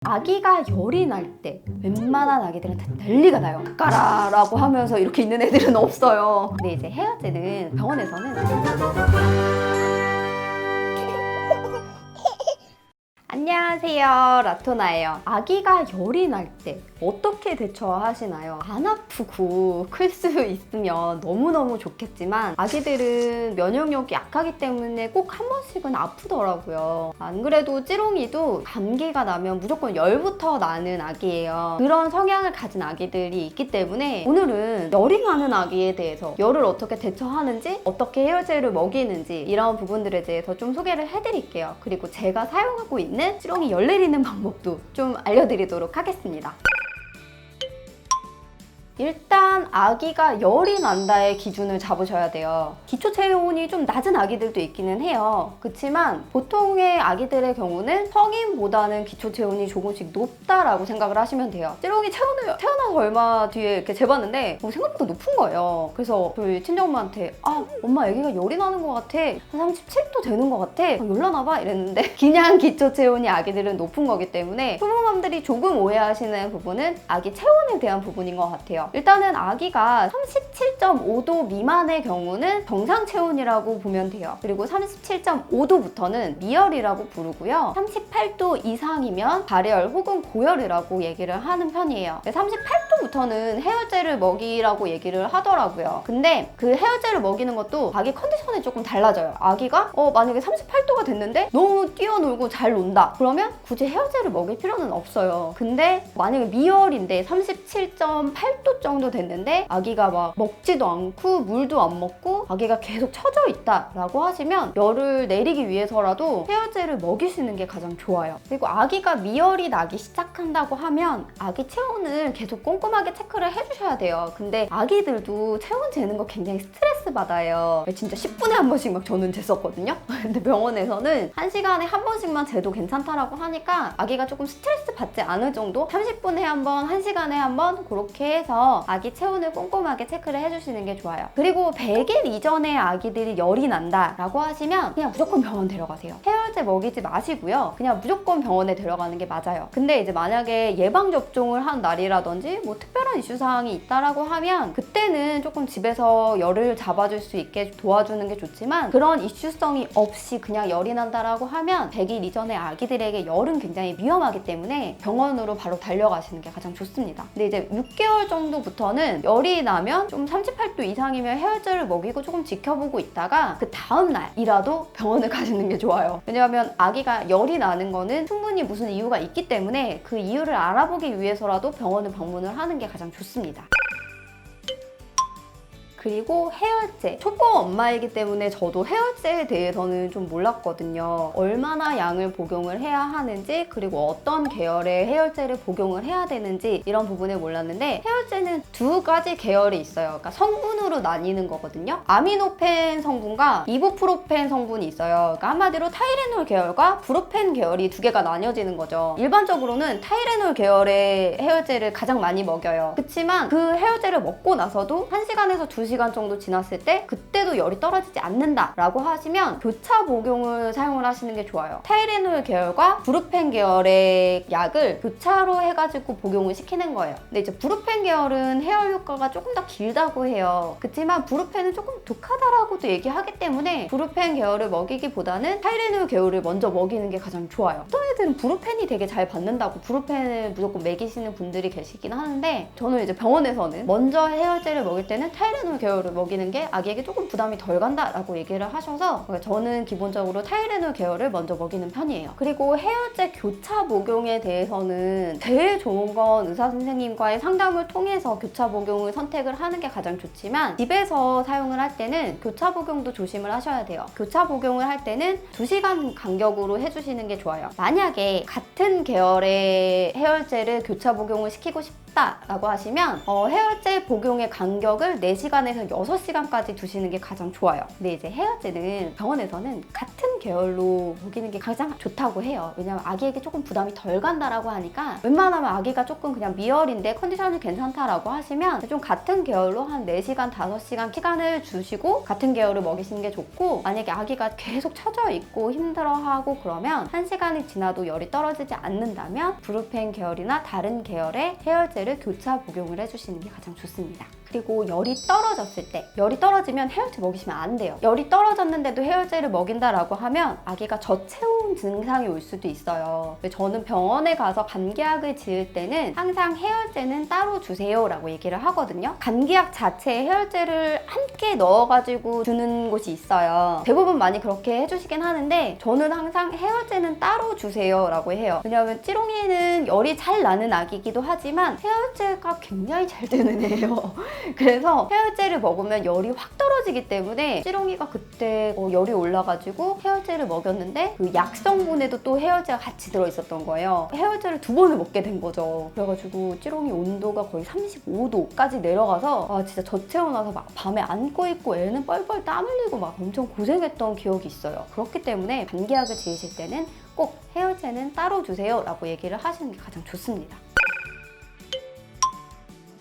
아기가 열이 날 때 웬만한 아기들한테 난리가 나요. 가라라고 하면서 이렇게 있는 애들은 없어요. 근데 이제 해열제는 병원에서는 안녕하세요, 라토나예요. 아기가 열이 날 때 어떻게 대처하시나요? 안 아프고 클 수 있으면 너무너무 좋겠지만 아기들은 면역력이 약하기 때문에 꼭 한 번씩은 아프더라고요. 안 그래도 찌롱이도 감기가 나면 무조건 열부터 나는 아기예요. 그런 성향을 가진 아기들이 있기 때문에 오늘은 열이 나는 아기에 대해서 열을 어떻게 대처하는지, 어떻게 해열제를 먹이는지 이런 부분들에 대해서 좀 소개를 해드릴게요. 그리고 제가 사용하고 있는 찌롱이 열 내리는 방법도 좀 알려드리도록 하겠습니다. 일단 아기가 열이 난다의 기준을 잡으셔야 돼요. 기초 체온이 좀 낮은 아기들도 있기는 해요. 그렇지만 보통의 아기들의 경우는 성인보다는 기초 체온이 조금씩 높다라고 생각을 하시면 돼요. 찌롱이 체온을 태어나서 얼마 뒤에 이렇게 재봤는데 생각보다 높은 거예요. 그래서 저희 친정엄마한테 엄마 아기가 열이 나는 것 같아. 한 37도 되는 것 같아. 열나나 봐 이랬는데 그냥 기초 체온이 아기들은 높은 거기 때문에 부모님들이 조금 오해하시는 부분은 아기 체온에 대한 부분인 것 같아요. 일단은 아기가 37.5도 미만의 경우는 정상 체온이라고 보면 돼요. 그리고 37.5도부터는 미열이라고 부르고요. 38도 이상이면 발열 혹은 고열이라고 얘기를 하는 편이에요. 38도부터는 해열제를 먹이라고 얘기를 하더라고요. 근데 그 해열제를 먹이는 것도 아기 컨디션이 조금 달라져요. 아기가 만약에 38도가 됐는데 너무 뛰어놀고 잘 논다. 그러면 굳이 해열제를 먹일 필요는 없어요. 근데 만약에 미열인데 37.8도 정도 됐는데 아기가 막 먹지도 않고 물도 안 먹고 아기가 계속 처져 있다라고 하시면 열을 내리기 위해서라도 해열제를 먹이시는 게 가장 좋아요. 그리고 아기가 미열이 나기 시작한다고 하면 아기 체온을 계속 꼼꼼하게 체크를 해주셔야 돼요. 근데 아기들도 체온 재는 거 굉장히 스트레스 받아요. 진짜 10분에 한 번씩 막 저는 쟀었거든요. 근데 병원에서는 1시간에 한 번씩만 재도 괜찮다라고 하니까 아기가 조금 스트레스 받지 않을 정도 30분에 한 번, 1시간에 한 번 그렇게 해서 아기 체온을 꼼꼼하게 체크를 해주시는 게 좋아요. 그리고 100일 이전에 아기들이 열이 난다라고 하시면 그냥 무조건 병원 데려가세요. 해열제 먹이지 마시고요. 그냥 무조건 병원에 데려가는 게 맞아요. 근데 이제 만약에 예방접종을 한 날이라든지 뭐 특별한 이슈사항이 있다라고 하면 그때는 조금 집에서 열을 잡아줄 수 있게 도와주는 게 좋지만 그런 이슈성이 없이 그냥 열이 난다라고 하면 100일 이전에 아기들에게 열은 굉장히 위험하기 때문에 병원으로 바로 달려가시는 게 가장 좋습니다. 근데 이제 6개월 정도부터는 열이 나면 좀 38도 이상이면 해열제를 먹이고 조금 지켜보고 있다가 그 다음 날이라도 병원을 가시는 게 좋아요. 왜냐하면 아기가 열이 나는 거는 충분히 무슨 이유가 있기 때문에 그 이유를 알아보기 위해서라도 병원을 방문을 하는 게 가장 좋습니다. 그리고 해열제. 초보 엄마이기 때문에 저도 해열제에 대해서는 좀 몰랐거든요. 얼마나 양을 복용을 해야 하는지 그리고 어떤 계열의 해열제를 복용을 해야 되는지 이런 부분을 몰랐는데 해열제는 두 가지 계열이 있어요. 그러니까 성분으로 나뉘는 거거든요. 아미노펜 성분과 이부프로펜 성분이 있어요. 그러니까 한마디로 타이레놀 계열과 브로펜 계열이 두 개가 나뉘어지는 거죠. 일반적으로는 타이레놀 계열의 해열제를 가장 많이 먹여요. 그렇지만 그 해열제를 먹고 나서도 1시간에서 2시간 정도 지났을 때 그때도 열이 떨어지지 않는다라고 하시면 교차 복용을 사용을 하시는 게 좋아요. 타이레놀 계열과 브루펜 계열의 약을 교차로 해가지고 복용을 시키는 거예요. 근데 이제 브루펜 계열은 해열 효과가 조금 더 길다고 해요. 그렇지만 브루펜은 조금 독하다라고도 얘기하기 때문에 브루펜 계열을 먹이기보다는 타이레놀 계열을 먼저 먹이는 게 가장 좋아요. 어떤 애들은 브루펜이 되게 잘 받는다고 브루펜을 무조건 먹이시는 분들이 계시긴 하는데 저는 이제 병원에서는 먼저 해열제를 먹일 때는 타이레놀 계열을 먹이는 게 아기에게 조금 부담이 덜 간다라고 얘기를 하셔서 저는 기본적으로 타이레놀 계열을 먼저 먹이는 편이에요. 그리고 해열제 교차 복용에 대해서는 제일 좋은 건 의사 선생님과의 상담을 통해서 교차 복용을 선택을 하는 게 가장 좋지만 집에서 사용을 할 때는 교차 복용도 조심을 하셔야 돼요. 교차 복용을 할 때는 2시간 간격으로 해주시는 게 좋아요. 만약에 같은 계열의 해열제를 교차 복용을 시키고 싶다라고 하시면 해열제 복용의 간격을 4시간에 4시간에서 6시간까지 두시는 게 가장 좋아요. 근데 이제 해열제는 병원에서는 같은 계열로 먹이는 게 가장 좋다고 해요. 왜냐면 아기에게 조금 부담이 덜 간다라고 하니까 웬만하면 아기가 조금 그냥 미열인데 컨디션이 괜찮다라고 하시면 좀 같은 계열로 한 4시간, 5시간 시간을 주시고 같은 계열을 먹이시는 게 좋고, 만약에 아기가 계속 처져 있고 힘들어하고 그러면 1시간이 지나도 열이 떨어지지 않는다면 브루펜 계열이나 다른 계열의 해열제를 교차 복용을 해주시는 게 가장 좋습니다. 그리고 열이 떨어졌을 때, 열이 떨어지면 해열제 먹이시면 안 돼요. 열이 떨어졌는데도 해열제를 먹인다라고 하면 아기가 저체온 증상이 올 수도 있어요. 저는 병원에 가서 감기약을 지을 때는 항상 해열제는 따로 주세요 라고 얘기를 하거든요. 감기약 자체에 해열제를 함께 넣어가지고 주는 곳이 있어요. 대부분 많이 그렇게 해주시긴 하는데 저는 항상 해열제는 따로 주세요 라고 해요. 왜냐하면 찌롱이는 열이 잘 나는 아기이기도 하지만 해열제가 굉장히 잘 되는 애예요. 그래서 해열제를 먹으면 열이 확 떨어지기 때문에 찌롱이가 그때 열이 올라가지고 해열제를 먹였는데 그 약 성분에도 또 해열제가 같이 들어있었던 거예요. 해열제를 2번을 먹게 된 거죠. 그래가지고 찌롱이 온도가 거의 35도까지 내려가서 진짜 저체온 와서 막 밤에 안고 있고 애는 뻘뻘 땀 흘리고 막 엄청 고생했던 기억이 있어요. 그렇기 때문에 감기약을 지으실 때는 꼭 해열제는 따로 주세요 라고 얘기를 하시는 게 가장 좋습니다.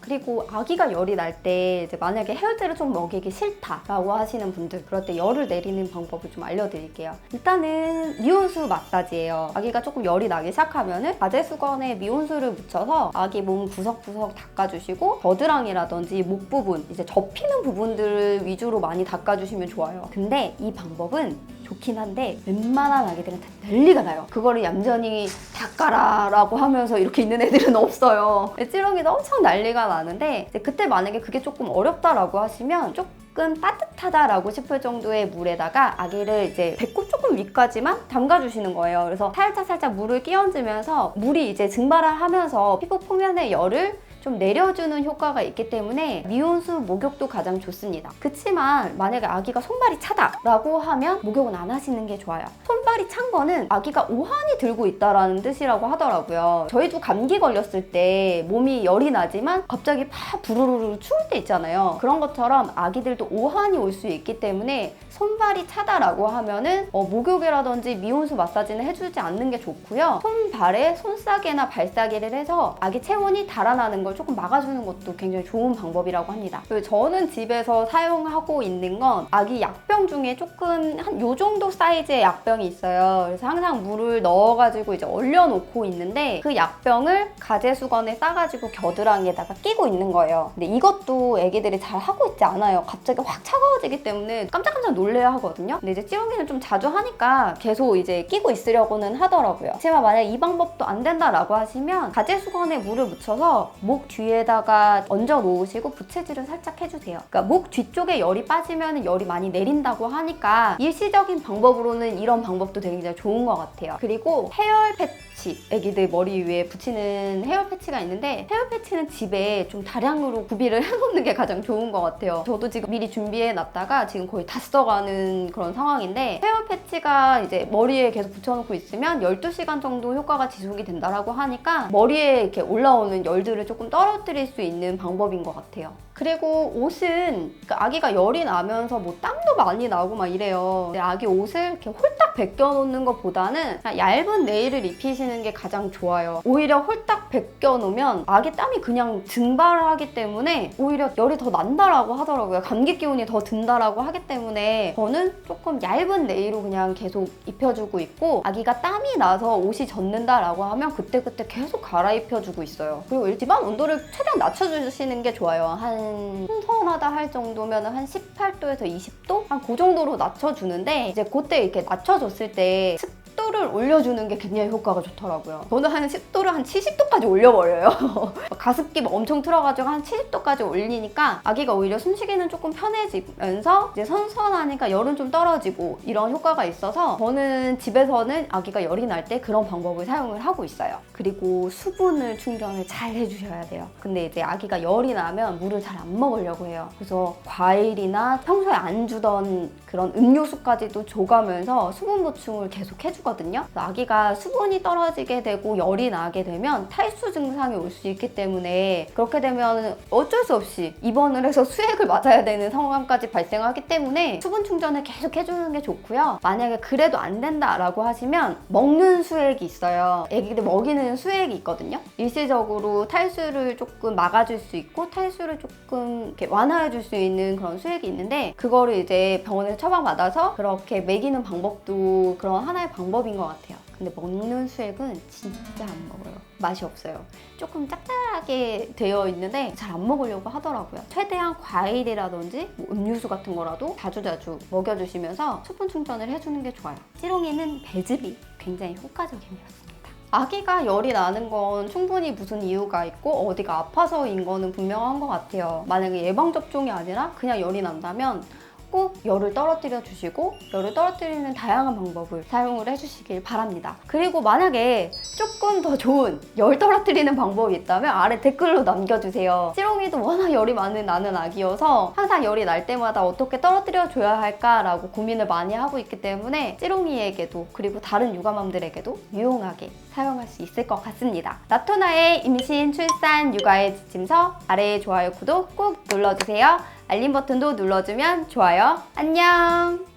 그리고 아기가 열이 날 때 만약에 해열제를 좀 먹이기 싫다라고 하시는 분들, 그럴 때 열을 내리는 방법을 좀 알려드릴게요. 일단은 미온수 마사지예요. 아기가 조금 열이 나기 시작하면은 가제수건에 미온수를 묻혀서 아기 몸 구석구석 닦아주시고 겨드랑이라든지 목 부분, 이제 접히는 부분들을 위주로 많이 닦아주시면 좋아요. 근데 이 방법은 좋긴 한데 웬만한 아기들은 다 난리가 나요. 그거를 얌전히 닦아라 라고 하면서 이렇게 있는 애들은 없어요. 찌렁이도 엄청 난리가 나는데 이제 그때 만약에 그게 조금 어렵다라고 하시면 조금 따뜻하다라고 싶을 정도의 물에다가 아기를 이제 배꼽 조금 위까지만 담가주시는 거예요. 그래서 살짝 물을 끼얹으면서 물이 이제 증발을 하면서 피부 표면의 열을 좀 내려주는 효과가 있기 때문에 미온수 목욕도 가장 좋습니다. 그치만 만약에 아기가 손발이 차다라고 하면 목욕은 안 하시는 게 좋아요. 손발이 찬 거는 아기가 오한이 들고 있다라는 뜻이라고 하더라고요. 저희도 감기 걸렸을 때 몸이 열이 나지만 갑자기 막 부르르르 추울 때 있잖아요. 그런 것처럼 아기들도 오한이 올 수 있기 때문에 손발이 차다라고 하면은 목욕이라든지 미온수 마사지는 해주지 않는 게 좋고요. 손발에 손싸개나 발싸개를 해서 아기 체온이 달아나는 걸 조금 막아주는 것도 굉장히 좋은 방법이라고 합니다. 그리고 저는 집에서 사용하고 있는 건 아기 약병 중에 조금 한 요 정도 사이즈의 약병이 있어요. 그래서 항상 물을 넣어가지고 이제 얼려놓고 있는데 그 약병을 가제수건에 싸가지고 겨드랑이에다가 끼고 있는 거예요. 근데 이것도 애기들이 잘 하고 있지 않아요. 갑자기 확 차가워지기 때문에 깜짝깜짝 놀래야 하거든요. 근데 이제 찌롱이는 좀 자주 하니까 계속 이제 끼고 있으려고는 하더라고요. 하지만 만약 이 방법도 안 된다라고 하시면 가제수건에 물을 묻혀서 목 뒤에다가 얹어 놓으시고 부채질을 살짝 해주세요. 그러니까 목 뒤쪽에 열이 빠지면 열이 많이 내린다고 하니까 일시적인 방법으로는 이런 방법도 굉장히 좋은 것 같아요. 그리고 헤어 패치, 애기들 머리 위에 붙이는 헤어 패치가 있는데 헤어 패치는 집에 좀 다량으로 구비를 해놓는 게 가장 좋은 것 같아요. 저도 지금 미리 준비해 놨다가 지금 거의 다 써가는 그런 상황인데, 헤어 패치가 이제 머리에 계속 붙여놓고 있으면 12시간 정도 효과가 지속이 된다라고 하니까 머리에 이렇게 올라오는 열들을 조금 떨어뜨릴 수 있는 방법인 것 같아요. 그리고 옷은 아기가 열이 나면서 뭐 땀도 많이 나고 막 이래요. 근데 아기 옷을 이렇게 홀딱 벗겨놓는 것보다는 그냥 얇은 네일을 입히시는 게 가장 좋아요. 오히려 홀딱 벗겨놓으면 아기 땀이 그냥 증발하기 때문에 오히려 열이 더 난다라고 하더라고요. 감기 기운이 더 든다라고 하기 때문에 저는 조금 얇은 네일로 그냥 계속 입혀주고 있고, 아기가 땀이 나서 옷이 젖는다라고 하면 그때그때 계속 갈아입혀주고 있어요. 그리고 일지만 온도를 최대한 낮춰주시는 게 좋아요. 한 신선하다 할 정도면 한 18도에서 20도? 한 그 정도로 낮춰주는데, 이제 그때 이렇게 낮춰줬을 때 습도를 올려주는 게 굉장히 효과가 좋더라고요. 저는 한 10도를 한 70도까지 올려버려요. 가습기 막 엄청 틀어가지고 한 70도까지 올리니까 아기가 오히려 숨쉬기는 조금 편해지면서 이제 선선하니까 열은 좀 떨어지고 이런 효과가 있어서 저는 집에서는 아기가 열이 날 때 그런 방법을 사용을 하고 있어요. 그리고 수분을 충전을 잘 해주셔야 돼요. 근데 이제 아기가 열이 나면 물을 잘 안 먹으려고 해요. 그래서 과일이나 평소에 안 주던 그런 음료수까지도 줘가면서 수분 보충을 계속 해주거든요. 하거든요. 아기가 수분이 떨어지게 되고 열이 나게 되면 탈수 증상이 올 수 있기 때문에 그렇게 되면 어쩔 수 없이 입원을 해서 수액을 맞아야 되는 상황까지 발생하기 때문에 수분 충전을 계속 해주는 게 좋고요. 만약에 그래도 안 된다라고 하시면 먹는 수액이 있어요. 애기들 먹이는 수액이 있거든요. 일시적으로 탈수를 조금 막아줄 수 있고 탈수를 조금 이렇게 완화해줄 수 있는 그런 수액이 있는데 그거를 이제 병원에서 처방받아서 그렇게 먹이는 방법도 그런 하나의 방법인 것 같아요. 근데 먹는 수액은 진짜 안 먹어요. 맛이 없어요. 조금 짭짤하게 되어 있는데 잘 안 먹으려고 하더라고요. 최대한 과일이라든지 뭐 음료수 같은 거라도 자주자주 먹여주시면서 수분 충전을 해주는 게 좋아요. 찌롱이는 배즙이 굉장히 효과적이었습니다. 아기가 열이 나는 건 충분히 무슨 이유가 있고 어디가 아파서인 거는 분명한 것 같아요. 만약에 예방접종이 아니라 그냥 열이 난다면 꼭 열을 떨어뜨려 주시고 열을 떨어뜨리는 다양한 방법을 사용을 해주시길 바랍니다. 그리고 만약에 조금 더 좋은 열 떨어뜨리는 방법이 있다면 아래 댓글로 남겨주세요. 찌롱이도 워낙 열이 많이 나는 아기여서 항상 열이 날 때마다 어떻게 떨어뜨려 줘야 할까라고 고민을 많이 하고 있기 때문에 찌롱이에게도 그리고 다른 육아맘들에게도 유용하게 사용할 수 있을 것 같습니다. 나토나의 임신, 출산, 육아의 지침서 아래에 좋아요, 구독 꼭 눌러주세요. 알림 버튼도 눌러주면 좋아요. 안녕!